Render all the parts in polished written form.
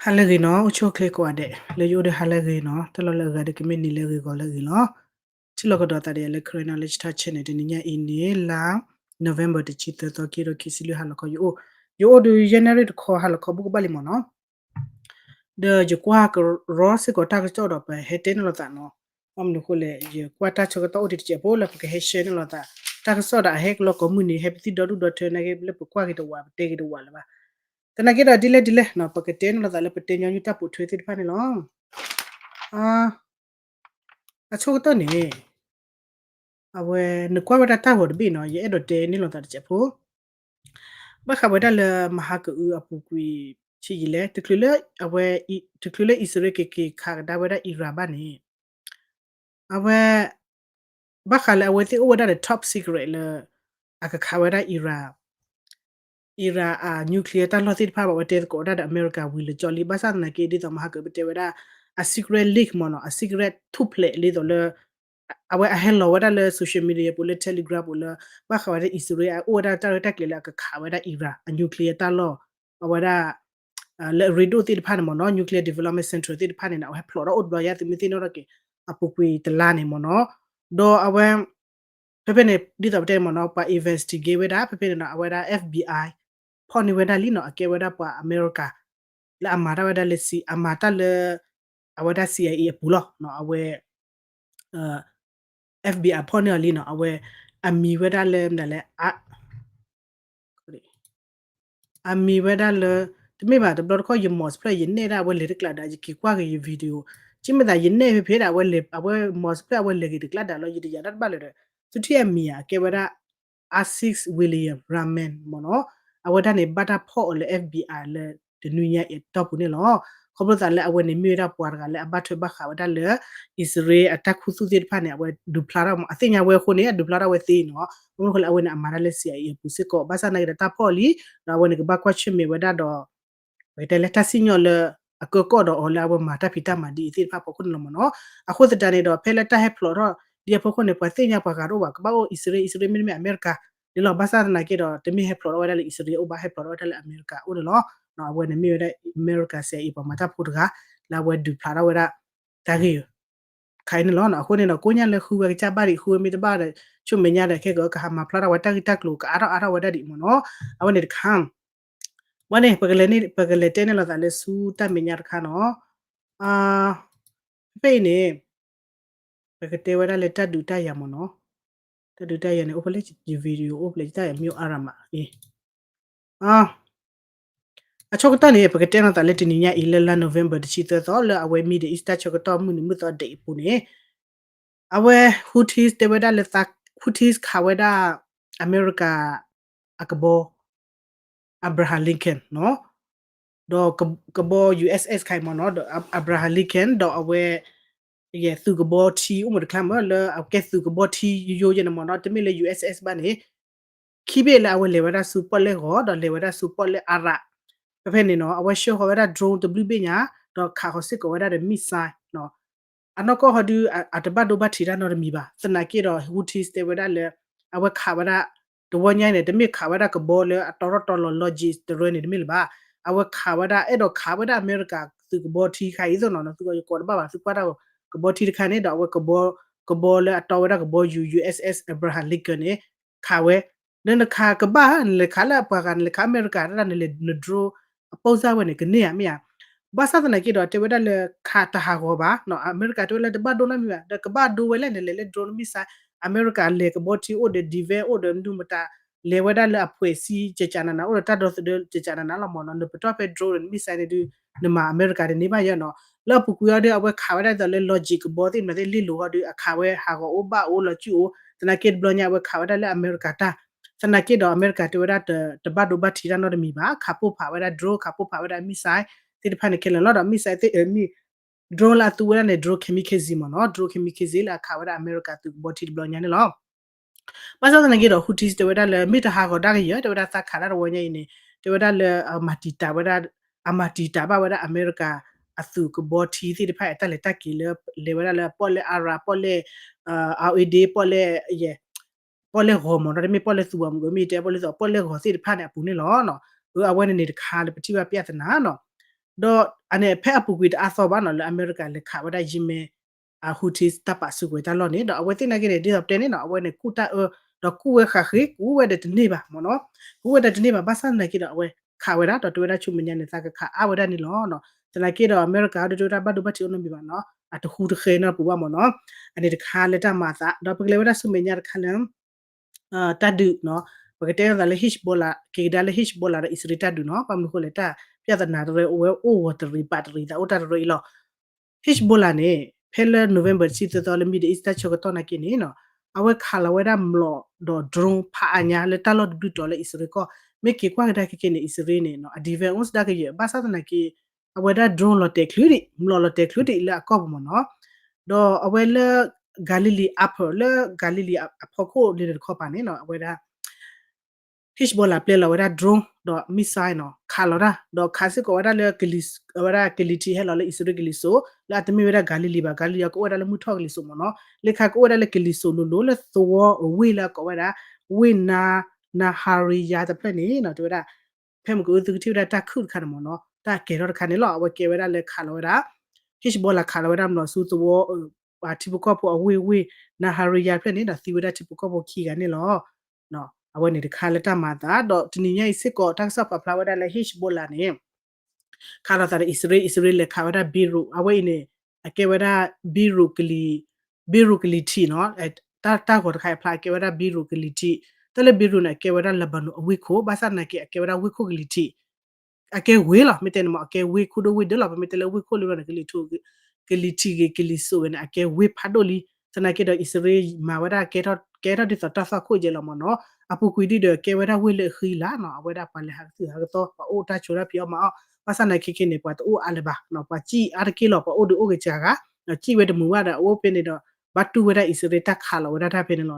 Halagino uchokle kwade le yode halagino talo laga de kemeni lagi ko lagino tilogo dota de le krena le chita chene de ninya ini la November de chita to kiro kisilu halako yo do generate ko halako bu bali mono de je kwa ko rose ko ta ko do pa heten lo ta no amnu ko le je kwa ta cho to odi je bo la ke he shen lo ta so da hek lo ko muni he ti do do te na ke le kwa ke do wa te ke do wa la kana kira dile na paketen la dale pete nyanyu ta pu thwe ti pa ni lo acho to ni awe ne kwa wada ta hor bi no ye do te ni lo ta che pu ba kha wada le maha ku apu kwi chi le te klule awe te klule isre ke kha da wada ira ba ni awe ba kha le awe ti wada the top secret le aka kha wada ira a nuclear ta lo ti pa ba te ko da America will jolly ba sa na ke di to ma ka te wada a secret leak mono a secret to play le do le awe a hello wada le social media po le telegram po le ba kha wada israel o da ta ta ke la ka kha wada ira a nuclear ta lo wada le redo ti pa mono nuclear development center ti pa na ha plora o do ya ti mi ti no ke apukwi te la ni mono do awe pepe ne di to te mono pa investigate wada pepe na wada FBI poni weda lino ake weda pa America la amata weda le si amata le aweda CIA pulo no awe uh, FBI poni lino awe ami weda le ndale ami weda le tme ba de blor ko yimos play yin ne da we le kla da ki kwa ge video chime da yin ne phe da we le awe mos play we le ki kla da lo yi ya dat ba le tu ti ami ya ke weda A6 William Ramen mono awada ne bata po le FBI le de nunya e top ne lo khoblo ta le awe ne mi da pwar ga le abatwe ba kha wada le Israel attack khu su ti pha ne awe du plara mo athinya we khu ne du plara we ti no mo ko le awe ne amara le CIA pu se ko ba sa na da po li na awe ne ba kwa chime wada do we te le ta sinyo le akoko do o la awe mata pita ma di ti pha po khu no mo no akho ta ne do phe le ta he ploro dia po ko ne pa tinya pa ga ro ba ba o Israel mi America de lo basa na ke do te mi he ploro wada le Israel o ba he ploro wada le America o de lo no awe ne mi wada America se i pa mata purga la we du plara wada ta ge kai ne lo na ko ne no ko nya le khu ga cha ba ri khu mi de ba de chu me nya de ke go ka ha ma plara wada ta klo ka ara wada di mo no awe ne kham wane pagale te ne lo ta le su ta me nya kha no a pe ne pagate wada le ta du ta ya mo no ta du ta ya ne o pele ji video o pele ta ya mi arama ah achokota ne pagate na ta le ti nya 11 November de chita to le awe mi de Easter chokota mu ni mu to de pu ne awe Houthis te wada le ta Houthis kha wada America akabo Abraham Lincoln no do kabo USS kai mo no do Abraham Lincoln do awe ye su kabo ti umu de klam le ke su kabo ti yo ye mo no te mi le USS ba ne khibe la awe le wada su pole go do le wada su pole ara pepe ni no awe show ho wada drone to bli nya do kha ho sit ko wada de missile no anoko hodu ataba do ba thira no mi ba sana ke do Houthis te wada le awe kha wada do wonya ne de mi kha wada ko bo le atoro tolo logis de ro ne de mi ba awe kha wada e do kha wada America su ko bo thi khai so no no su ko ba su kwa da ko bo thi kha ne do awe ko bo le atoro wada ko bo USS Abraham Lincoln ne kha we ne na kha ka ba le kha la pa kan le kha America da ne le dro ပုံစံဝင်ကနေရမြဘာသာတနာကေတော့တေဝဒလေခါတဟာကိုပါနော်အမေရိကတေဝလေတဘဒိုလမီဒကဘဒိုဝဲလေလေလေဒရိုမီစာအမေရိကလေကဘောတီအိုဒဒီဗဲအိုဒဒူမတာလေဝဒလေအဖွဲစီချချာနာအိုတတ်တော့ချချာနာလမောနော်ပတော့ပဲဒရိုမီစာနေဒီနမအမေရိကနေပါရနော်လောပကူရတဲ့အဝဲခါဝဲတဲ့လေ logic ဘောတိမတဲ့လီလိုဟာဒီအခါဝဲဟာကိုအိုဘာအိုလချူတနာကေဘလညာဝဲခါဝဲတဲ့လေအမေရိကတာสนากิดอเมริกาตัวได้แต่บัดดูบัดทีนั้นเรามีบ้าขับผู้ผ่าไว้ได้โดรขับผู้ผ่าไว้ได้มิสไซที่พันธุ์เคลนเราได้มิสไซที่มีโดรละตัวนั้นเนี่ยโดรเคมีเคซีมันเนาะโดรเคมีเคซีละขับไว้ได้อเมริกาตัวบอทีบลอนยันนี่หรอภาษาสนากิดอฮุติสตัวได้เลยมิตรหากได้เยอะตัวได้สักขาได้วันยันนี่ตัวได้เลยมาติตาไว้ได้มาติตาบ้าไว้ได้อเมริกาအစုကဘောတီတီဖိုင်တက်လက်တက်ကြီးလေဝရလေပေါ်လေအာရာပေါ်လေAD ပေါ်လေယေပေါ်လေဟောမနော်ဒါမေပေါ်လေစုဘမကိုမီတဲပေါ်လေဆိုပေါ်လေဟောစီဖာနေပူနေလောနော်အဝဲနေတခါလေပတိဝပြဿနာနော် do ane phe apugwi da aso ba no le America le kha wada yime a Houthis tapa su gwe ta lo ni do awe tin na gine di upte ni no awe ne kuta do kuwe kha khi kuwe de ni ba mo no kuwe de ni ba basa na ki do awe kha we da do to da chu menya ne sa ka kha awe da ni lo no tana ki do America do da ba do ba ti ono bi ba no at hu de khe na pu ba mo no ane de kha le ta ma sa do pgle we da su menya kha le tadu no pagate da le Hezbollah ke da le Hezbollah da Israel tadu no pam ko le ta ပြဿနာတွေအိုဝတရီပတ်ရီတာဥတာရီလော Hezbollah နဲ့ဖဲလ November စီတတော်လမီဒီအစ်တာချောကတော့နာကိနေနော်အဝဲခါလဝဲရမလို့တော့ drone ဖာညာလေတလော့ဒူတော်လေ Israel ကမေကေကွာဒါကိနေ Israel နေနော်အဒီဗန်ဦးစဒါကရဘာသာတနာကိအဝဲဒါ drone လော်တက်ခလူရီမလော်တက်ခလူတီလာကောမနော်တော့အဝဲလ Galilee upper လ Galilee အဖို့ကိုလေခေါ်ပါနေနော်အဝဲဒါ Hezbollah ပလေလာဝရ drone တော့ missile နော်ခါလာတာတော့ခါစစ်ကိုဝရလေကလစ်ဝရကလီတီဟဲလာလေ Israel ကလီဆိုလာတမီဝရ Galilee ပါ Galilee ကိုဝရလေမှုထောက်ကလီဆိုမနော်လေခါကိုဝရလေကလီဆိုလိုလေသောဝေလာကိုဝရဝိနာဟာရီယာတပလက်နေနော်တို့ရဖဲမကိုသူတိရတာခုခါမနော်တာကေရောခါနေလောအဝကေဝရလေခါလာဝရ Hezbollah ခါလာဝရမနော်စူသောပါတိပကောပေါ်ဝေနာဟာရီယာဖက်နေတာသီဝရတိပကောပေါ်ခီကနေလောနော်အဝနေတခါလက်တမှာတာတော့တနည်းညစစ်ကောတက်ဆော့ဖလာဝဒါလေ Hezbollah နေခါလာတာ Israel လေခါဝဒါဘီရူအဝိနေအကေဝဒါဘီရူကလီတီနော်တာကိုတခါဖလာကေဝဒါဘီရူကလီတီတလေဘီရူနဲ့ကေဝဒါလဘနူအဝိခိုဘာသာနဲ့ကေဝဒါဝိခိုကလီတီအကေဝေးလာမတဲ့မအကေဝေးခုဒဝေးဒလာမတဲ့လေဝိခိုလိုနဲ့ကလီထူကလီတီကလီဆိုနဲ့အကေဝေးဖာဒိုလီတနာကေတော့ Israel မှာဝဒါကေတော့ဒီတာဆာခိုကြလမနော်အပူကွီဒီde ke wera wele khila no wera pale ha si ha to pa o ta chura phi ma pasa na khike ne pa to o alba no pa chi ar ki lo pa o do o ke cha ga no chi we de mu wa da o pe ne do batu wera isre ta kha lo wera ta pe ne no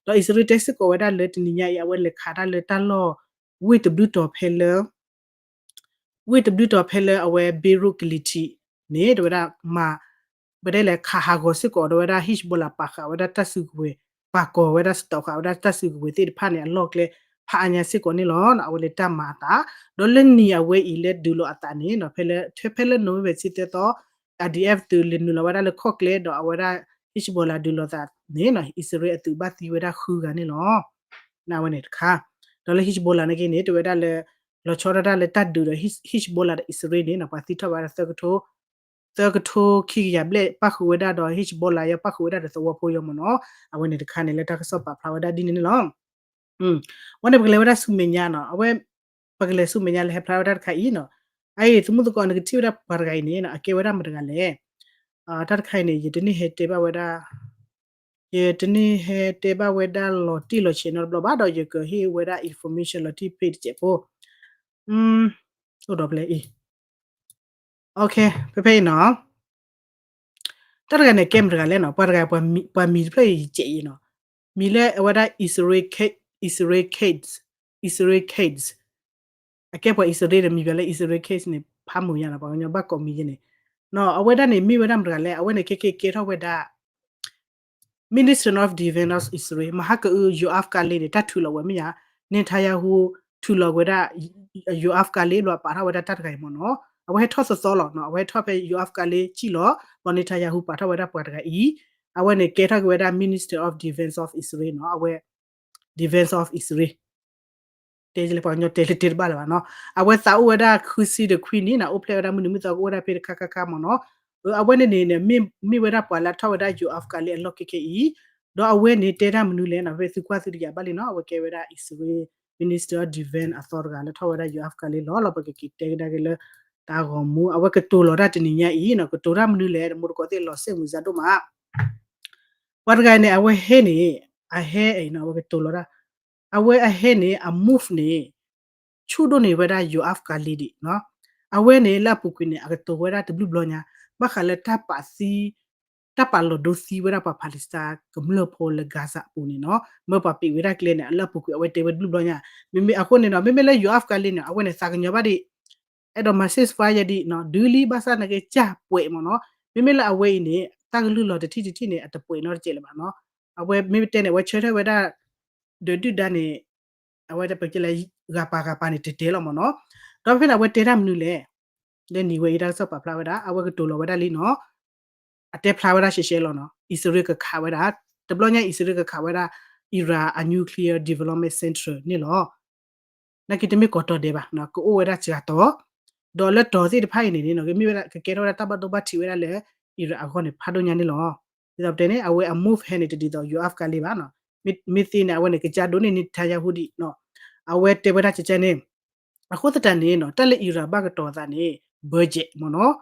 do isre te sik ko wera le ti nya ya we le kha da le ta lo we to do to pe le awe beru kliti ne do wera ma bede le kha ha go sik ko do wera Hezbollah pa kha wera ta su we pa ko weda sto ka weda ta su we ti pha ne lok le pha anya sit ko ni lo na awle ta ma ta do le ni ya we i le du lo ata ni no phele no we sit te to ADF tu le nu lo weda le khok le do aweda Hezbollah du lo ta ni no Israel tu ba ti weda khu ga ni lo na we ne kha do le Hezbollah ne ki ni to weda le lo chora da le ta du do Hezbollah Israel ni na pa ti tha ba sa ko tho တကထိုခိရဘလေပခဝဒါတော့ Hezbollah ရပခဝဒါတော့ဝဖိုယမနောအဝနေတခါနေလက်တကဆော့ပါဖလာဝဒါဒီနေလောဝန်နေပကလေဝဒါဆုမညာနော်အဝဲပကလေဆုမညာလေဖလာဝဒါခိုင်နော်အဲ့သမုဒကောနကတိဝဒါပါဂိုင်နေနော်အကေဝဒါမတကလေတတ်ခိုင်နေယတနိဟေတေဘဝဒါယတနိဟေတေဘဝဒါလော်တီလော်ချေနော်ဘလဘာတော့ယကဟေဝဒါ information လော်တီပေချေပိုဟုတ်တော့လေโอเคဖေနော်တရကနေကင်မရာလဲနော်ပါရကပမီဖလေကြည့်နော်မီလဲဝဒ Israel kids အကဲပေါ် Israel မီပဲလဲ Israel kids နေဖားမှုရတာပေါ့ညဘကောမီနေနော်အဝဒနေမီဝဒမရလဲအဝနေကေထောဝဒ Minister of Defense of Israel မဟာကူ UAF ကလေးတတ်ထူလောဝမီယာနေထယာဟူထူလောဝဒ UAF ကလေးလောပါထဝဒတတ်ခိုင်မနော်အဝဲထော့စောလောနော်အဝဲထော့ပဲ UAF ကလေးကြည့်လောပေါ်နေထယာဟူပါထဝဒပွားတကအီအဝဲနေကေထဝဒ Minister of Defense of Israel နော်အဝဲ Defense of Israel တေးလေပေါ်ညတေးတေးပါလာနော်အဝဲစာဝဒခုစီde queen နာအိုပလေဝဒမနုမတော်ဝဒပေခမနော်အဝဲနေမိဝဒပွာလာထဝဒ UAF ကလေးအလော့ကေအီတော့အဝဲနေတေတာမနုလဲနော်ဖေစုကွာစီရပါလေနော်အဝဲကေဝဒ Israel Minister of Defense အသောကလည်းထဝဒ UAF ကလေးလောပကေတေဒါကလေးတာဂမူအဝကတိုလောရတနိညာဤနော်ကတိုရမနုလေမုကောတေလောဆေမူဇာတို့မှာဝတ်ဂိုင်နေအဝဟဲနေအဟဲအိနော်ဝကတိုလောရအဝအဟဲနေအမုဖ်နေချူဒိုနေဝဒ UAF ကလီဒီနော်အဝဲနေလပုကွနေအကတိုဝဒတဘလူဘလညာဘခလတပါစီတပါလောဒိုစီဝဒပါပါလစ္စတာကမလဖိုလဂါဇာပူနေနော်မပပီဝဒကလေနေအလပုကွအဝတေဝဘလူဘလညာမိအခုနေနော်မိလဲ UAF ကလီနေအဝဲနေစာကညဘဒီအဲ့တော့ message fire ဒီနော်ဒူလီဘာသာနကေကြပွေမနော်မိလာအဝဲနေတကလူလော်တတိနေအတပွေနော်ကြည့်လပါနော်အဝဲမိတဲ့နေဝချဲထဲဝဒဒဒဒနေအဝဲတပကလေဂါပါနေတေလောမနော်တော့ဖိလာဝဲတေရမနူလေ then ni we ida so pa pla weda awe to lo weda li no ate pla weda she lo no Israel ka kha weda de blo nya Israel ka kha weda Ira a nuclear development center ni lo na ki temi ko to de ba na ko o weda cha to do le to si de phai ni no ke mi weda ke ro ta ba to ba thi weda le Ira a ko ne pha do nya ni lo di de ne awe a move hand it di do you af ka li ba no mi thi ne awe ne ke cha do ni ta ya hu di no awe te weda che ne အခုတတန်နေနော်တက်လက်အီရာဘကတော်သားနေဘတ်ဂျက်မနော်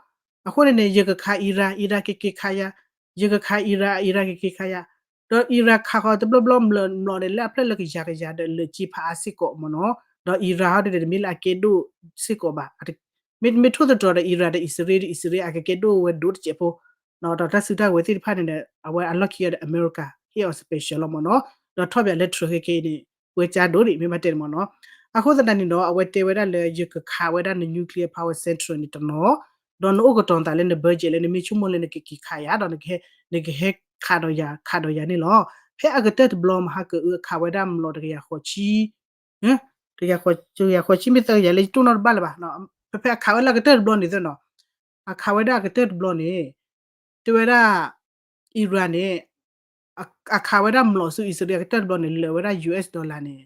အခုနေရကခါအီရာကေခါယာရကခါအီရာကေခါယာတော့အီရာခါခေါ်တဘလဘလမလမလလက်ဖလက်လကရကရတဲ့လချီဖာစစ်ကိုမနော်တော့အီရာဟာတဲ့မီလာကေဒိုစစ်ကိုပါမီထိုးတဲ့တော်တဲ့အီရာတဲ့အစ္စရေးအကကေဒိုဝဲဒိုချေဖို့နော်တော့တဆူတာဝဲတိဖာနေတဲ့အဝဲအလော့ခီရတဲ့အမေရိကဟီအော်စပယ်ရှယ်လမနော်တော့ထော့ပြလက်ထရခေကေဒီဝဲချာဒိုဒီမိမတဲ့မနော်အခုတတန်နေတော့အဝဲတေဝဲဒါလေယကခါဝဲဒါ nuclear power center နေတနော်တော့နိုကတွန်တာလည်းနေဘတ်ဂျက်လည်းနေမီချူမလည်းနေကခါရတော့နေကခါတော့ရနေလောဖဲအကတက်ဘလမဟာကခါဝဲဒါမလို့တကရခေါ်ချီဟမ်တကရခေါ်ချီမတရလေတူနော်ဘလပါနော်ဖဲခါဝဲလာကတက်ဘလနေသနော်အခါဝဲဒါကတက်ဘလနေတေဝဲဒါအီရန်နေအခါဝဲဒါမလို့ဆိုအစ္စရေးကတက်ဘလနေလေဝဲဒါ US ဒေါ်လာနေ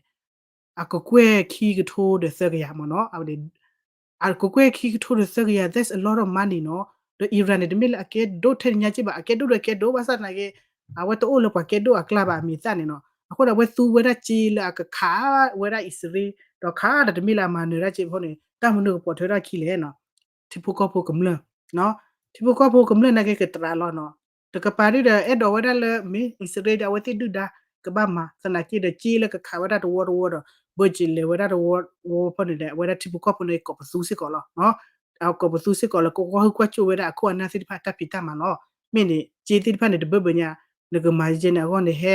အကကွဲခီကထိုးတဲ့စကရမနော်အဝဒီအကကွဲခီကထိုးတဲ့စကရ there's a lot of money နော် the Iran တဲ့မြလအကဲဒိုထဲညာချိပါအကဲဒိုရကဲဒိုဘာစနာကေအဝတ်တိုးလပကဲဒိုအကလာပါမီစနေနော်အခုတော့ဝဲသူဝဲရချီလာကခါဝဲရအစ္စရေးတော့ခါတဲ့မြလာမနေရချိဖို့နေတာမနုပေါ်ထွေးရခီလဲနော်တိဖုကဖို့ကမလနော်တိဖုကဖို့ကမလနာကေကတရာလောနော်တကပါရီတဲ့အဲ့တော့ဝဲရလေမီအစ္စရေးတဲ့ဝဲတိဒူဒါကဘာမစနာကိတဲ့ချီလကခါဝဲရတော့ဝါဘဂျီလေဝဲဒါဝပနေတဲ့ဝဲဒါတိပကောပနေကောပစုစစ်ကောလောနော်အောက်ကောပစုစစ်ကောလောကိုကိုကွချိုဝဲဒါအခုအနာစစ်ဖတ်တပ်ပီတမနော်မင်းနေဂျီတိဖတ်နေတဲ့ဘဘညာငကမာဂျင်နာကောနေဟဲ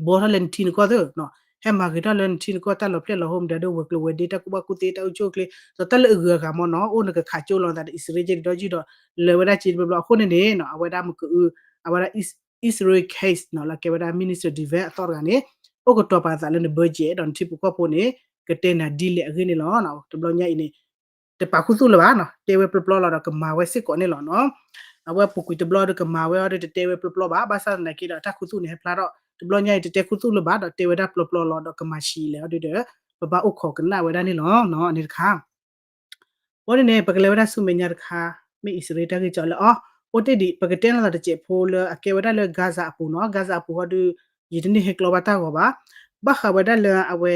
ဘောရလန်တီနကောတဲ့နော်ဟဲမာဂီတာလန်တီနကောတလပလက်လဟ ோம் ဒါဒိုဝကလဝဒေတာကူဘကူတေတောချိုကလေသတလအဂါကမနော်အိုနကခါချိုလောဒါအစ္စရေးဂျီတော့ဂျီတော့လေဝဲဒါချီဘဘအခုနေနေနော်အဝဲဒါမကူအဝဲဒါ Israel case နော်လာကေဝဲဒါ Minister Divan အတော်ကနေโอกตัวปาซาเลนเบเจดอนทิปุก็โพนี่กะเตนะดีเลอะนี่ลอเนาะตบลอญะอีนี่ตะปาคุสุละบาเนาะเตเวปลอลอดกะมาเวซิก่อนี่ลอเนาะအဝဲပူကွီတဘလဒကမာဝဲရတဲ့တေဝပပလဘာဘာသာနကိတာတခုစုနေဖလာတော့တဘလညိုင်တေခုစုလဘာတော့တေဝဒပလပလလောဒကမရှိလေဟုတ်တယ်ဘဘာဥခောကနာဝဲဒနီလောနော်အနေခါဘောနေပကလေဝဒဆုမညာခါမေအစ္စရေးတကေကြော်လောအိုတေဒီပကတဲလာတဲ့ချေဖိုလအကေဝဒလေဂါဇာပူနော်ဂါဇာပူဟဒူယီဒနီဟေကလောဘတာကိုပါဘာခဝဒလေအဝဲ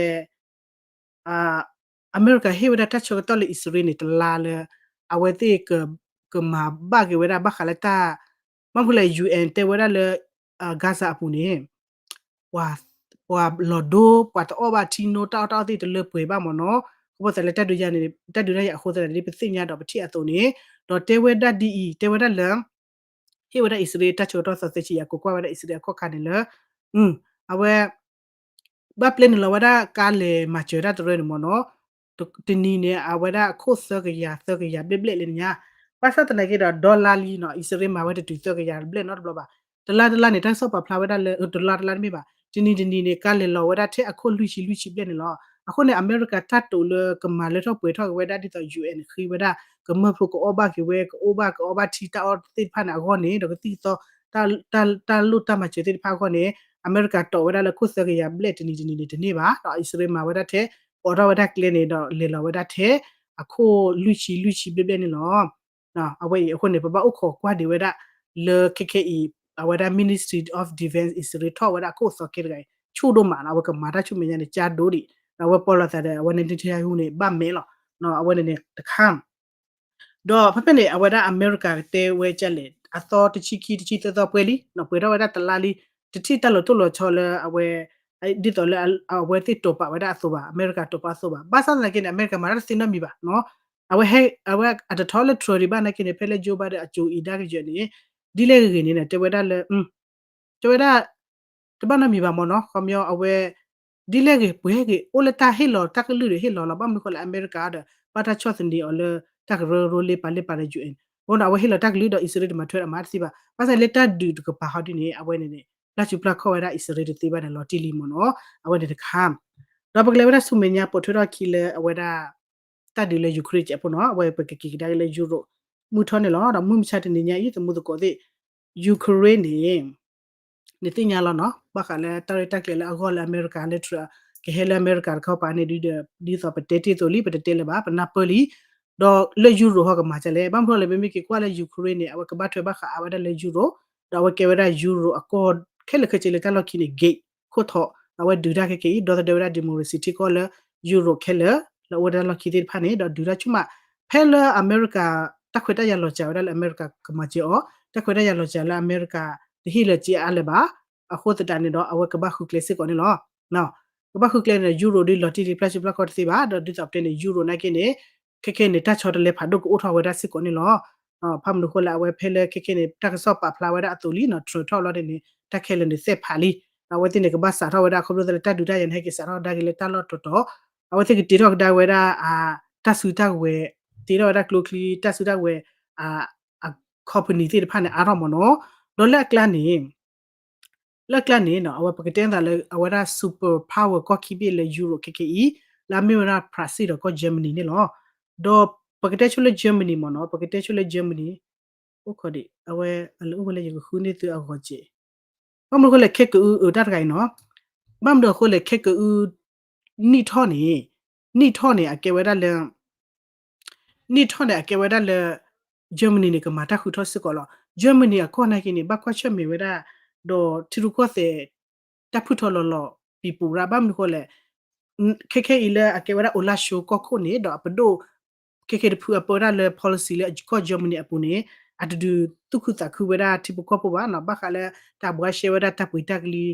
အာအမေရိကဟေဝဒတချောတော်လေအစ္စရေးနေတလာလေအဝဲတေကမာဘာကေဝဒဘာခလတာမဖလေ UN တေဝဒလေဂါဇာပူနေဝါလော်ဒိုပတ်အောဘာတီနိုတောက်တောက်တိတလေပွေပါမနော်ကိုပစလက်တက်တူရနေတက်တူရရအခုစတဲ့ဒီပစိညာတော့ပတိအတုံနေတော့တေဝဒဒီတေဝဒလန်ဟေဝဒအစ္စရေးတချောတော်ဆဆချီယကိုကွာဝဒအစ္စရေးခောက်ခါနေလေအဝဲဘာပလန်လောဝဒကာလေမချေရတရနမနောတနီနေအဝဒခုစကရစကရဘလဘလညာပါစတနေကေဒေါ်လာလီနော်အစ္စရေးမှာဝဒတူစကရဘလနော်ဘလဘာဒလာနေတဆော့ပါဖလာဝဒလေဒလာမိပါတနီနေကာလေလောဝဒတဲ့အခုလူရှိဘလနေလောအခုနေအမေရိကတတ်တူလကမာလေတော့ပွေတော့ဝဒဒီတော့ UN ခိဝဒကမဖုကိုဘာကေဝဲကိုဘာတီတာအော်တိဖာနာဂောနေတော့တီတော့တာလူတမချေတိဖာခေါနေအမေရိကတော်ဝဒလခုစကရဘလက်တနီနေပါတော့အစ္စရေးမှာဝဒတဲ့အော်ဝဒကလနေတော့လေလောဝဒတဲ့အခုလူရှိဘလနေလောနော်အဝဲအခုနေပပဥခောကွာဒီဝဒလေ KKE အဝဒ Ministry of Defense Israel ထောဝဒကိုစကေရချူဒိုမာနာဝကမာတာချူမညာနေချာဒိုဒီအဝပေါ်လာတဲ့ဝနေတချာယူနေဗမဲလောနော်အဝနေတခမ်တော့ဖဖနေအဝဒအမေရိကတဲဝဲချက်လေအသောတချီတော့ပွဲလီနော်ပွဲတော့ဝဒတလာလီတတိတလို့တို့လို့ချော်လဲအဝဲအဲ့ဒီတော့လဲအဝဲတိတော့ပါဝဒအဆိုပါအမေရိကတော့ပါဆိုပါဘာသာနေကနေအမေရိကမှာစင်နမီပါနော်အဝဲဟဲအဝဲအတထောလက်ထရီဘာနေကနေဖဲလေဂျိုဘာတဲ့အကျူအီဒါကကျနေဒီလေကနေနဲ့တဝဒလဲတဝဒတပနမီပါမနော်ခမျောအဝဲဒီလေကေပွဲကေအိုလတာဟီလောတကလူဟီလောလဘာမခေါ်အမေရိကတဲ့ပါတာချော့စင်ဒီအော်လေtak ro le pa ju en ona we hila tak li do isre de ma thwe ma si ba pa sa le ta du ko pa ha di ne awe ne ne la chu pla kho wa isre de te ba ne lo ti li mo no awe de kham do pa le wa su me nya po thwe do ki le awe da ta de le Ukraine che po no awe pe ki da le Euro mu tho ne lo da mu cha de ne nya yi to mu ko de Ukraine ni ti nya lo no ba ka le ta ta ke le agol America le tra ke hele America kho pa ne di so pe te to li pe te le ba pa na poli do le Euro ho ka ma che le ba mo le be mi ki kwa le Ukraine awe ka ba thwe ba kha awe da le Euro da awe ke wa da Euro accord ke le ke che le ka lo ki ne gate ko tho awe du da ke do da de da democracy ti ko le Euro ke le la wa da lo ki de pha ne do du da chuma phela America ta khwe ta ya lo cha da America ka ma che o ta khwe ta ya lo cha la America the hi le chi a le ba a kho ta ne do awe ka ba khu kle se ko ne lo no ka ba khu kle ne Euro di lo ti di plus plus ko ti ba do di top ne Euro na ke ne ke ne ta chho de le pha do ko tho wa da se ko ne lo pham lu ko la awe phele ke ne ta ka so pa phla wa da a to li no tro tho lo de ne ta ke le ne se pha li awe ti ne ka ba sa tho wa da ko lo de ta du da yan he ke sa tho da ke le ta lo to to awe ti ki ti ro da wa da a ta su ta we ti ro da klo kli ta su da we a company ti de pha ne a ro mo no do la kla ni no awa paketen da le awara super power ko kibi le euro KKE la mi na prasi do ko Germany ni lo do pakete chule Germany mo no pakete chule Germany o ko di awe ale o le ko khuni tu a ko je bam ko le kek u ta ga no bam do ko le kek u ni tho ni a ke wa da le ni tho ne a ke wa da le Germany ni ka ma ta khu tho se ko lo Germany a ko na ki ni ba kwa che me wa da do tiru ko se ta phu tho lo lo pi pu ra bam ko le keke ile a ke wa da o la show ko ko ni do pa do keke de pu a po da le policy le ko Germany a pu ni a du tu khu ta khu wa da ti pu ko po ba na ba kha le ta bwa she wa da ta pu ta kli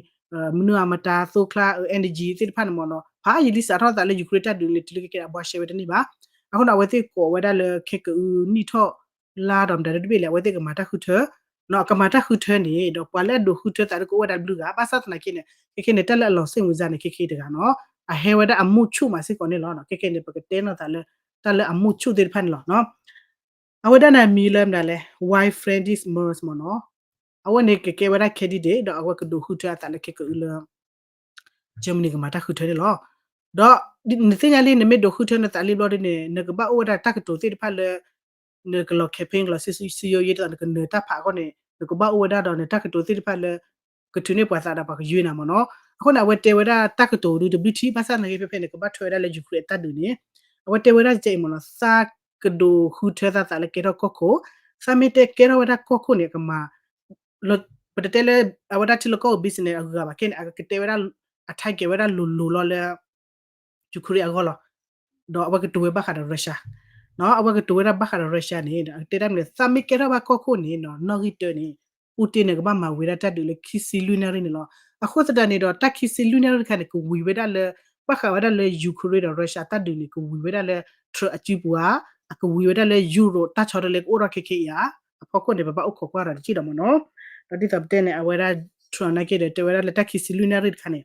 mnu amata so kla energy ti pha na mo no ha yi li sa tho ta le Ukraine ta du le ti le ke da bwa she wa da ni baအခုတော့ဝဲတိကိုဝဲဒါလေခေကူနီထော့လာဒမ်ဒါဒဘီလေဝဲတိကမာတာခုထနော်ကမာတာခုထနေတော့ပွာလက်ဒိုခုထတာကိုဝဲဒါဘလူကပါစတ်နာကိနေခေနေတက်လက်လောစင်ဝဇာနေခေတကနော်အဟဲဝဲဒါအမှုချုမစစ်ကောနေလောနော်ခေနေပကတဲနော်တာလေအမှုချုတေဖန်လောနော်အဝဲဒါနာမီလမ်ဒါလေ why friend is mers မနော်အဝဲနေကေဝဲဒါခေဒီဒေတော့အဝဲကဒိုခုထတာလေခေကူလဂျာမနီကမာတာခုထနေလောတော့ဒီစညာလေးနမေဒိုခုထနတလီဘလော်ဒီနေကဘာအိုဒါတက်တိုတိဖာလေနေကလော်ကေပင်းကလော်စီယိုရီတန်နေတာဖာကောနေကဘာအိုဒါတော့နေတက်တိုတိဖာလေကတူနေပွားစားတာပါကယူနာမနော်အခုနဝတေဝဒါတက်တိုဒူ WT ပါစနေဖေဖေနေကဘာထွေရလေယူခရတဒူနေဝတေဝဒါကျေမနော်စာကဒိုခုထတာတလေကေတော့ကိုကိုစမီတေကေတော့ဝဒါကိုကိုနေကမာလောပတတဲလေအဝဒါတီလကိုဘစ်နေအကဘာကင်အကတေဝဒါအထိုက်ကေဝဒါလူလောလေယူခရီးအကောလောတော့အဝကတူဝဘခါရရုရှားနော်အဝကတူဝဘခါရရုရှားနေတေတမ်လေသမိကေရဘကောခုနေနော်ဂီတနေဦးတင်နေကဘာမဝေရတတ်တယ်လေခီစီလူနာရနေလောအခုစတနေတော့တက်ခီစီလူနာရခါနေကိုဝီဝဲဒါလေဘခါဝဒါလေယူခရီးရရုရှားတတ်တယ်လေကိုဝီဝဲဒါလေထရအချီပွာအကဝီဝဲဒါလေယူရိုတတ်ချော်တယ်လေကိုရခေခေယာအဖောက်ကနေဘဘအုတ်ခေါ်ကွာရကြည့်တော့မနော်တတိတပ်တဲ့နေအဝဲဒါထရနာကေတဲ့ဝဲဒါလေတက်ခီစီလူနာရခါနေ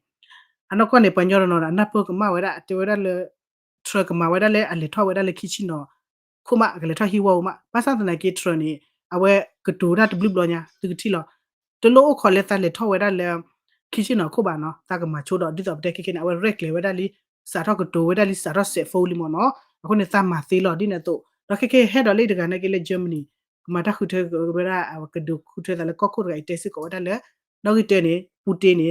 အနောကနေပညောရနော်နပ်ပုကမဝဲဒါတေဝဲဒါလေထရကမဝဲဒါလေအလေထောဝဲဒါလေခိချီနော်ခုမကလေထဟီဝမပါစတနာကေထရနေအဝဲကတူဒါတဘလဘလညာတကတိလောတလို့ခေါ်လေတလေထောဝဲဒါလေခိချီနော်ခုပါနော်တာကမချိုးတော့ဒီတော့တဲ့ကိကိနအဝဲရက်လေဝဲဒါလီစာတော့ကတူဝဲဒါလီစာတော့ဆက်ဖိုလီမနော်အခုနေသမသေးလောဒီနေတော့တော့ခေခေဟဲတော့လေတကနေကေလေဂျာမနီမတာခုထဲဝဲဒါကဒုခုထဲတယ်ကောက်ခုရိုက်တဲစစ်ကောဒါလေတော့ကိတဲနေပူတင်နေ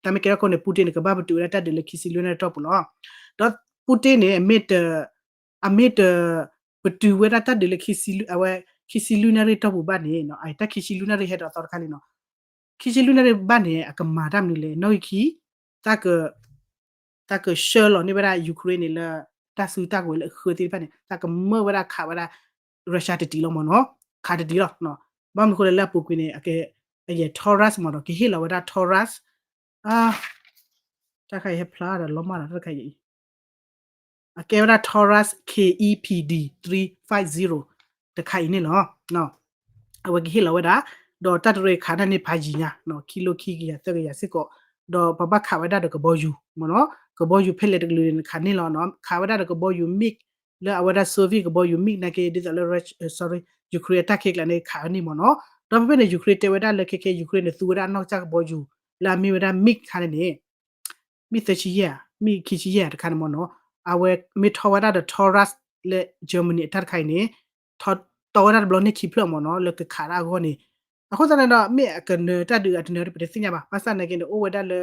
တမကေရကိုနေပူတင်ကဘာဘတူရတတ်တယ်လေခီစီလွနေတော့ပလောတော့ပူတင်နေအမစ်ဘတူဝဲတတ်တယ်လေခီစီလူအဝဲခီစီလူနေရတော့ဘူးဘာနေနော်အိုက်တက်ခီစီလူနေရဟဲတော့ခါလီနော်ခီစီလူနေရဘာနေအကမာဒမ်နေလေနော်ခီတာကရှယ်လောနေဗရာယူကရိန်းနေလာတာဆူတာကိုလေခွေတိဖာနေတာကမေဝရာခါဝရာရုရှားတီလောမနော်ခါတီလောနော်ဘာမကိုလေလာပူကွင်းနေအကဲအထော်ရပ်မနော်ကီဟီလာဝရာထော်ရပ်အာတာခိုင်ဟဖလာတယ်လောမလာတခိုင်အကဲဝရာ Taurus KEPD 350တခိုင်နေလောနော်အဝကီဟီလာဝဒါဒေါ်တတ်ရေခါဒနေဖာဂျီညာနော်ကီလိုခီကီရတဲ့ရစစ်ကောဒေါ်ပပခါဝဒါတကဘောယူမနော်ကဘောယူဖက်လက်တကလူခါနေလောနော်ခါဝဒါတကဘောယူမစ်လာဝဒါဆိုဗီကဘောယူမစ်နကေဒီတလရ sorry ယူကရိန်းတက်ခေကလနေခါနေမနော်တော့ဖက်နေယူကရိန်းတေဝဒါလက်ခေခေယူကရိန်းနေသူဝဒါနောက်ချကဘောယူလာမီဝဒါမစ်ခါနေမိသချီယာမိခီချီယာတခါနေမနော်အဝဲမီထောဝဒါတ Taurus le Germany tar khai ni thot tawra blon ni khiplo mo no le ka khara go ni ako sana no me ka ne ta du atne re sinya ba pasa na ke o weda le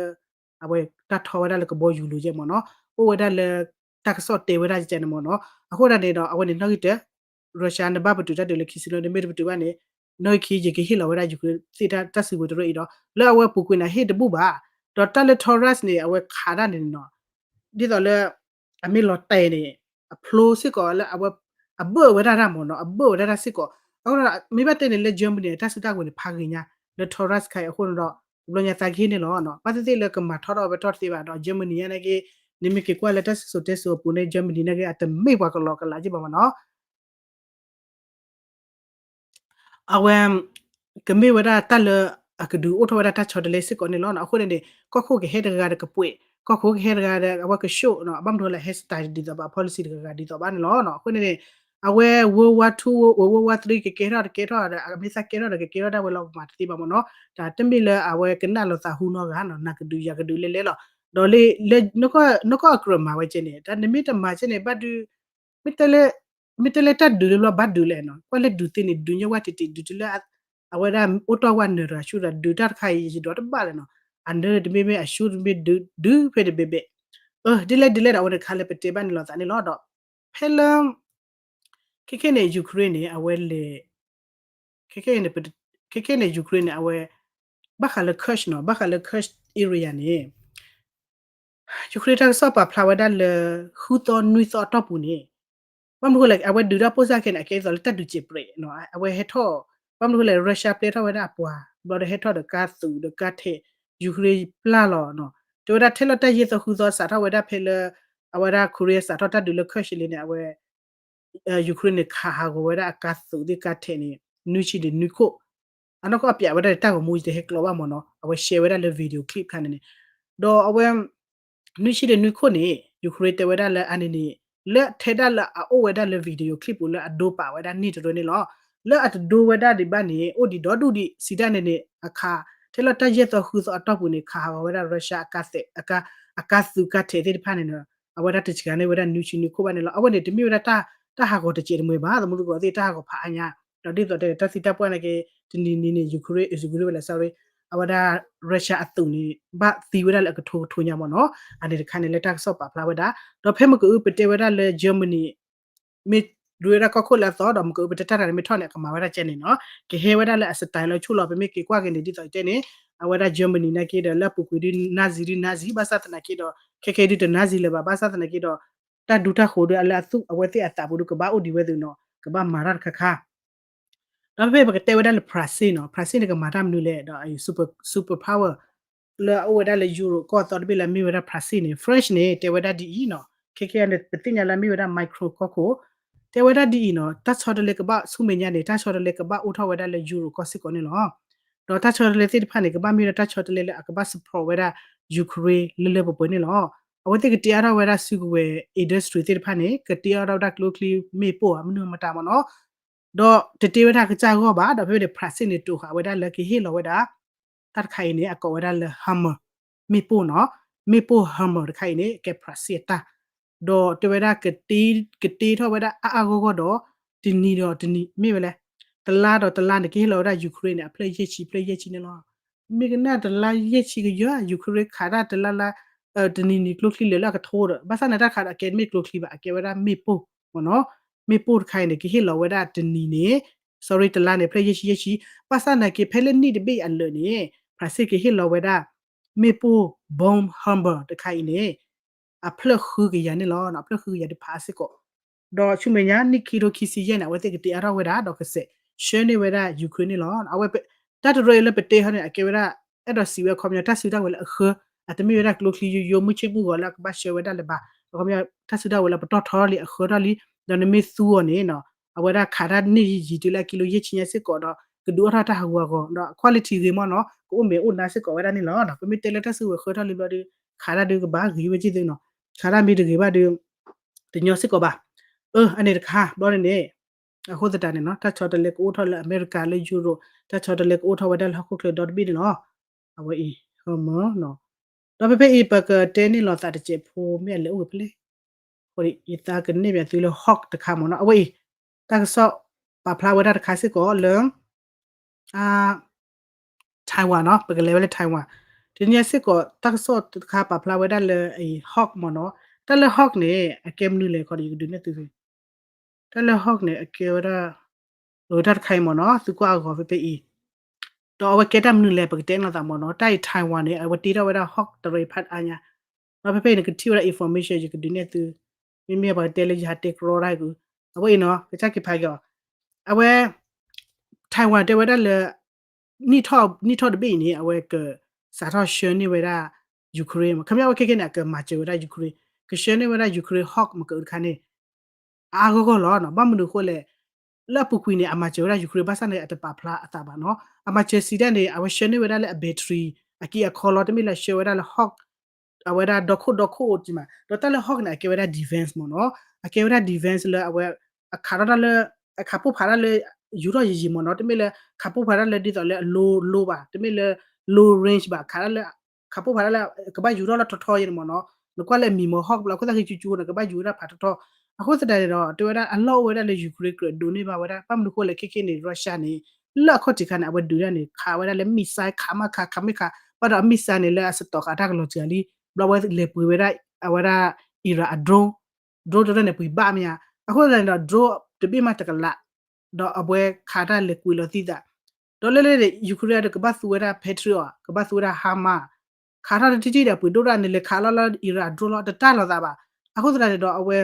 awe ta thawra le ko bo yu lu je mo no o weda le ta ka so te weda je ne mo no ako da ne no awe ni no gite Russia na ba tu ta de le kisilo ne me tu ba ne no ki je ke hila weda ju ku si ta ta si go do i do le awe pu ku na he de bu ba do ta le Taurus ni awe khara ni no di do le ami lo te ni a plo si ko le awe a bo weda ra mo no a bo weda ra si ko ako da mi ba te ne le Germany ta su ta go ni pha gi nya le Taurus khai ako no lo nya ta ki ni lo no pa ti le ka ma tho do be tho si ba do Germany ya na ke ni mi ke kwa le ta so te so pu ne Germany na ke at me ba ko lo ka la ji ba ma no awem kembe wada tala akadu oto wada ta chodele se ko ne lo na ko ne ko ko ke head ga ka pwe ko ke head ga wa ka show no bam do la hairstyle di da ba policy ga di da ba ne lo no ko ne awe wo wa 2 wo wa 3 ke ra mi sa ke ra da wa lo ma ti ba mo no ta tembe le awe ke na lo sa hu no ga no na ka du ya ka du le lo do le no ko akro ma wa che ne ta ne mi ta ma che ne ba du mitele mitele ta du lo ba du le no kwale du tini du nya watiti du tule awada oto wan ra shura du tar khai ji do ba le no ande de me ashur me du pe de bebe dile da wona khale pe te ban lo ta ni lo do pelam keke ne Ukraine awele keke ne pe keke ne Ukraine awe ba khale khash no ba khale khash area ni Ukraine ta so pa flawada le hu to nui so to pu ni pam ko like awe dura posa ken ake zol ta du che pre no awe hetho pam ko like Russia play tho wada apwa bo de hetho de ka su de ka the Ukraine pla lo no to da thelo ta ye so hu so sa tho wada phele awe da Korea sa tho ta du le khash le ne awe Ukraine kha ha go wada ka su de ka the ni nu chi de nu ko anako apya wada ta ko mu de he klo wa mo no awe share wada le video clip kan ne do awe nu chi de nu ko ni Ukraine te wada le anini le theda la o weda le video clip le ado pa weda ni to ni lo le at do weda di ba ni o di do du di sida ne ne akha thela ta ye to hu so atop pu ni kha weda Russia aka se aka su ka the de pa ne no weda ti chiga ne weda nu chi ni ko ba ne lo awede ti mi weda ta ha ko te che mwe ba mu ko ti ta ha ko pha anya do di to de ta si ta pwa ne ke ti ni Ukraine wela sorry awada Russia atu ni ba ti weda le ko tho nya mo no ane de khan ne le ta so pa pla weda တော့ဖဲမကူပတေဝရလေဂျာမနီမီဒွေရကခိုလာသောတော့မကူပတတရမီထောနေကမှာဝရချက်နေနော်ကေဟေဝရလေအစတိုင်လချူလောပမေကေကွာကနေဒီတော့တဲ့နေအဝရဂျာမနီနကေဒလပူကူဒီနာဇီဘာသတနာကေတော့ခေခေဒီတနာဇီလေဘာသတနာကေတော့တဒူတာခိုဒအလာသုအဝတိအတာဘူးကဘာအိုဒီဝဲသူနော်ကဘာမာရခခါတော့ဖေပကတေဝဒလပရာစီနော်ပရာစီကမာရမ်နူလေတော့အsuper power လာအိုဝဒါလေယူရိုကောတော်ဘီလာမီဝဒါပရာစီနေ fresh နေတေဝဒါဒီအီနော်ခေခေနဲ့ပတိညာလာမီဝဒါ micro ကောကိုတေဝဒါဒီအီနော်တတ်ချော်တလေကဘာဆုမညာနေတတ်ချော်တလေကဘာဥထဝဒါလေယူရိုကောစစ်ကောနေနော်တော့တတ်ချော်တလေတိဖာနေကဘာမီဝဒါတတ်ချော်တလေအကဘာစပရိုဝဒါယူကရေလေလေပပနေနော်အဝတိကတရားရဝဒါစုကွယ် industry တိဖာနေကတရားရဝဒါ locally မေပိုအမနုမတာမနော်တော့တတေဝဒါကကြာကောပါတော့ဖေပရာစီနေတူခဝဒါလကီဟီလောဝဒါตัดไข่เนี่ยก็ว่าได้เลยฮัมเมอร์มีปูเนาะมีปูฮัมเมอร์ไข่เนี่ยแกพระเสียตาดอตัวเวลากะตีเท่าเวลาอาก็ดอตินีดอตินีไม่เวลาตลาดเนี่ยที่เราได้ยูเครนเนี่ยเพลย์เยชีเนี่ยเนาะมีกันน่ะตลาดเยชีก็เยอะยูเครนขาดตลาดละตินีนี่กลุกลีเลยแล้วก็โทษภาษาเนี่ยถ้าขาดแกไม่กลุกลีบะแกเวลามีปูเนาะมีปูไข่เนี่ยที่เราเวลาตินีเนี่ย sorry ตลาดเนี่ยเพลย์เยชีภาษาเนี่ยเพลย์นี่เดบีอันเลยเนี่ย พระสิกฮิโลเวดาเมปูบอมฮัมเบอร์ตะไคเนอะพลคือกะยานี่ลอนะพลคือยาดิพาสิโกดอชุเมญานิคิโรคิซิเยนะเวเตกติอาราเวดาดอกเซเชเนเวดายูเครนนี่ลอเอาเวเปตัดเรเลเปเตฮะเนี่ยอะเกเวดาเอดอซิเวคอมยาตัสซิดาเวลอะเคอะตะมีเวดากโลคลียูมุชิบุกอลากบาเชเวดาเลบาคอมยาตัสซิดาเวลาปตอทอลีอะเคดาลีดอนเมซูอเนเนาะအဝရခါရနီဂျီတလာကီလိုရချင်းရစစ်ကောတော့ကဒူရတာဟဝကောတော့ quality ဒီမနော်ကိုမေဦးနာစစ်ကောဝရနီလောနော်ပမီတဲလက်တဆူခေါ်ထလီလောဒီခါရဒီကဘာဂီဝကြည့်သိနော်ခါရမီဒီကဘာဒီတညစစ်ကောပါအနေတခါဘောနေအခုတတနေနော်တချော်တလက်ကိုထော်လအမေရိကလေယူရိုတချော်တလက်ကိုထော်ဝဒလဟခုကလေ .b နော်အဝေးဟမနော်တော့ဖေဖေပကတဲနီလောတာတချေဖိုမြက်လေဦးပလေ hori ita ke ne bia tu le hok te kha mo no awai ta so pa phla wa da kha se ko leung a Taiwan เนาะ ไปกันเลยว่าเลยไต้หวันทีเนี้ยสิก็ตักซอดคาปะพลาไว้ได้เลยไอ้ฮอกหมอเนาะแต่เลยฮอกนี่อะเกมนี่เลยก็ดีดูเนี่ยตือแต่เลยฮอกนี่อะเกวดาดัดไข่หมอเนาะสึกว่าก็ไปอีတော့အဝကဲတမ်နူလေပကတဲ့နော်တာမနော်တိုင်ထိုင်ဝမ်နေအဝတီတော့ဝဒဟော့တရေဖတ်အညာမဖေဖေနကတီရ information ကြီးကဒီနေတူမိမိဘာတယ်လေဟာတက်ရောရိုက်ကူအဝေးနော်ကချက်ကဖိုင်ကောအဝဲထိုင်ဝမ်တဲဝဒလေနီထော့တပိနေအဝဲကစာထော့ရှင်းနေဝဒယူကရိန်းခမရဝခဲခဲနကမာချေဝဒယူကရိန်းကရှင်းနေဝဒယူကရိန်းဟော့မကခါနေအာဂိုဂိုလောနော်ဘာမလို့ခိုလေလက်ပကွီနေအမချေဝဒယူကရိန်းဘာစနေအတပါဖလားအတာပါနော်အမချေစီတဲ့နေအဝရှနေဝဒလေအဘက်ထရီအကီအခေါ်လို့တမိလက်ရှေဝဒလေဟော့အဝဒဒခုဒီမှာတော့တလေဟော့နေအကေဝဒ defense မနော်အကေဝဒ defense လေအဝအခါရလေအခါပူဖာလေယူရရီမနော်တမိလေခါပူဖာလေဒီတော့လေလိုပါတမိလေ low range ပါခါလေခါပူဖာလေကဘာယူရလာထော်ရမနော်လကွာလေမီမဟော့ဘလခွတ်ခချူချူနကဘာယူရဖာထော်အခုစတဲ့တော့တွေ့ရအလောဝဲတဲ့လေယူကရိန်းဒိုနေပါဝဲပမ်လူကိုလေခိနေရုရှားနေလက်ခွတ်တိခါနေအဝဒူရနေခါဝဲတဲ့လေမီဆိုင်ခါမခါခမခါပဒမီဆိုင်နေလေအစတော့ခါတာကလောချလီဘလဝဲလေပွေဝဲတဲ့အဝဒအီရာအဒရိုဒရိုနေပွေဘာမီယာအခုလည်းတော့ draw တပိမတကလာတော့အပွဲခါတာလေကွေလောတိတာဒေါ်လေလေယူကရိန်းကဘာသူဝဲတာဖက်ထရီကဘာသူဝဲတာဟာမာခါတာတိတိတဲ့ပွေဒိုရနေလေခါလာလာအီရာဒရိုလာတတလာတာပါအခုစတဲ့တော့အဝဲ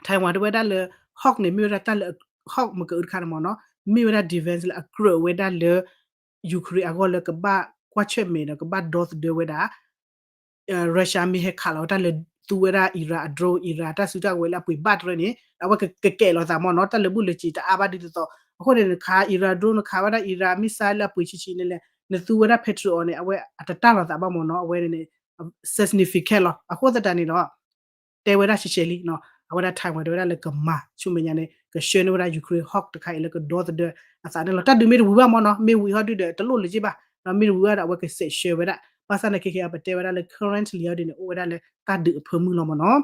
ထိုင်ဝမ်တဝဲဒါလေဟော့နေမြို့ရတလေဟော့မကဥခါမနော်မြို့ရ defense လေအကရဝဲဒါလေယူကရိန်းအကောလေကဘာကွာချက်မေနကဘာဒေါသဒဝဲဒါရုရှားမီဟက်ခါလောတလေသူဝဲဒါအီရာဒရိုအီရာတဆူတဝဲလာပွေဘတ်ရနေအဝကကဲလောသာမနော်တလေဘူးလေချီတအဘာဒီတော့အခုနေခါအီရာဒရိုနခါဝဒါအီရာမီဆိုင်လာပွေချီချီနေလေနေသူဝဲဒါပက်ထရိုနေအဝဲအတတလောသာမနော်အဝဲနေ significant လောအခုတတနေတော့တဲဝဲဒါရှိချီလီနော်အဝဒထိုင်ဝဒဝဒလကမချုမညာနေကရှနဝဒယူကရိန်းဟော့တခိုင်လကဒေါ်တဲ့အစာနလတဒမီဝဝမနော်မေဝီဟာဒူတလို့လေကြပါနော်မေဝီဟာဝကဆက်ရှေဝဒပါစနကေကေအပတဲဝဒလ currently ရတဲ့ဝဒလတဒဖမှုလောမနော်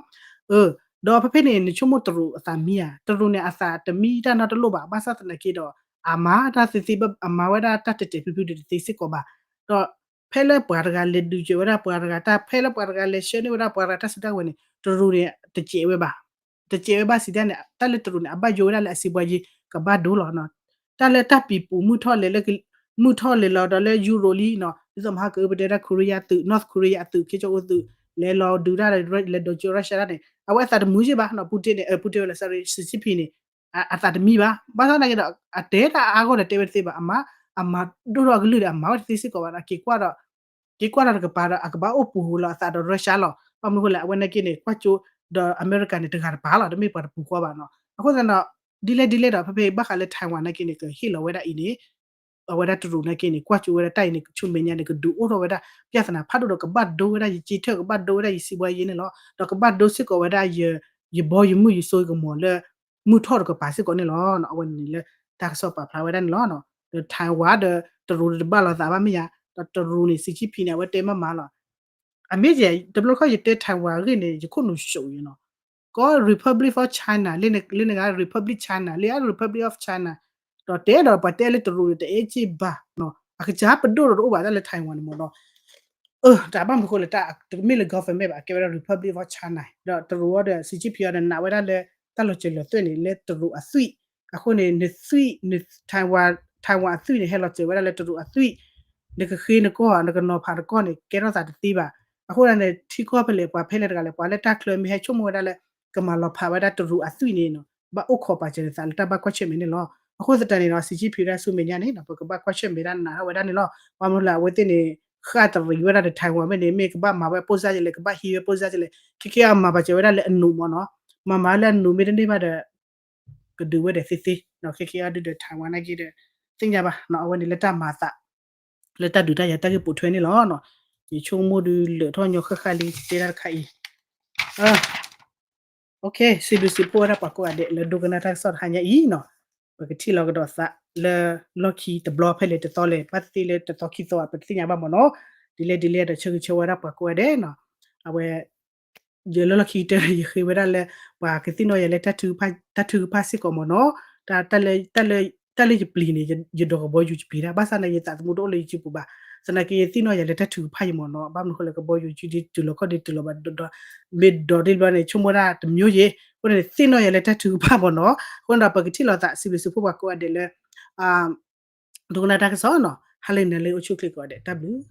ဒေါ်ဖဖေနေချုမတရူအစာမီယာတရူနေအစာတမီတနာတလို့ပါပါစတနကေတော့အမာတာစီစီဘအမဝဒတတတေပြပြတေစစ်ကောပါတော့ဖဲလဲပွားရကလေဒူချဝဒပွားရကတာဖဲလဲပွားရကလေရှနေဝဒပွားရတာစတဝနေတရူနေတချေဝပါတကျေဘာစီဒန်တလက်တရုန်အဘယိုရလက်စီဘွားကြီးကဘာဒိုလောနော်တလက်တပီပူမှုထော်လေလကမှုထော်လေလော်တယ်လေယူရိုလီနော်ဒီစမဟာကဘတဲ့ကိုရီးယားတူ North Korea တူခေချိုတူလေလော်ဒူရလေဒိုချိုရရှာနေအဝဲသတ်မူကြီးပါနော်ပူတင်နေပူတင်လေဆာရီစီပီနေအသတ်မီပါဘာသာနိုင်တော့အတဲတာအားကိုတေဝသိပါအမဒိုရဂလူအမဝသိစစ်ကောပါကေကွာတော့ကပါအကဘာအပူလာသတ်ရရှာလောပမလို့လေအဝဲနေကိနေကွာချိုအမေရိကန်တခါဘာလာတမေပါပူကွာပါနော်အခုကတော့ဒီလေတော့ဖဖေဘခါလေထိုင်ဝမ်နဲ့ကိနေကဟီလောဝဲတာအင်းနေဝဲတာတူနဲ့ကိနေကွာချူဝဲတာတိုင်နေချုံမညာနေကဒူအိုတော့ဝဲတာပြဿနာဖတ်တော့ကဘတ်ဒိုဝဲတာជីထက်ကဘတ်ဒိုဝဲတာစီဘွားရင်းနေလောတော့ကဘတ်ဒိုစစ်ကောဝဲတာရဘောယမှုရဆိုကမောလေမှုထော်ကပါစစ်ကောနေလောနော်အဝဲနေလေတာဆော့ပါဖလာဝဲတာလောနော်ထိုင်ဝါဒတရူတဘလာသာပါမရတရူနေစီချီဖီနေဝဲတဲမမလာအမေကြီးတဘလခရတဲ့ထိုင်ဝါရင်းနေယခုနုရှုံရင်နော်ก็ Republic of China เล่นက Republic China လေ Republic of China တော့တဲတော့ပတ်တဲလေတူတဲချီဘာနော်အခကြပဒိုရောဘာလဲထိုင်ဝမ်မောနော်ဒါဘာမခိုလေတာမိလေ government ဘာကေ Republic of China တော့တူရောတဲ့ CGP ရတဲ့နာဝဲလေတက်လို့ချေလို့တွေ့နေလေတူအဆွိအခုနေဆွိနေထိုင်ဝမ်အဆွိနေဟဲလို့ချေဝဲလေတူအဆွိနေကခိနကောနကနော်ဖာကောနေကေရောစာတီပါအခုလည်းထီကောဖလေပွားဖဲလေတကလည်းပွားလေတက်ခလမီဟဲချုံမဝဲလေကမလောဖာဝဒတူအဆွိနေနော်ဘာဥခေါ်ပါချေစာလတဘကွက်ချေမင်းနော်အခုစတန်နေနော်စီချီဖီရဆုမညာနေနော်ပကဘကွက်ချေမီရနာဝဒနေနော်ဘာမလာဝတင်နေခါတရီဝဒတဲ့ထိုင်ဝမ်မနေမေကဘာမဘပိုစားကြလေကဘာဟီပိုစားကြလေခိခိအမဘာချေဝဒလေအနုမနော်မမလည်းနုမေတနေပါတဲ့ကဒူဝတဲ့စီစီနော်ခိခိအဒူတဲ့ထိုင်ဝမ်နိုင်ကြီးတဲ့သင်ကြပါနော်အဝနေလက်တမာသလက်တဒူတရတကပူထွဲနေလောနော်ဒီချုံမိုဒူလေထောညခခလီတေရခိုင်အာ Okay, CBC pora pa ko ade le dogana ta sot hanya i no. Bakiti lo do sa le loki te block pele te tole pati le te toki to apati nya ba mo no. Dile de che che wara pa ko ade no. Awe Jelo la ki te ye khi wera le wa ke tino ye le tatu pa si ko mo no ta le je pli ni je do bo ju pi da ba sa na ye ta mu do le ji pu ba sa na ke ye tino ye le tatu pa ye mo no ba mo ko le ko bo ju ji di tu lo ko di tu lo ba do me do di lo ne chu mo ra de myo ye ko ne tino ye le tatu pa mo no ko na pa ke ti lo ta si bi su pu ba ko de le do na ta ka so no ha le ne le o chu ke ko de ta bu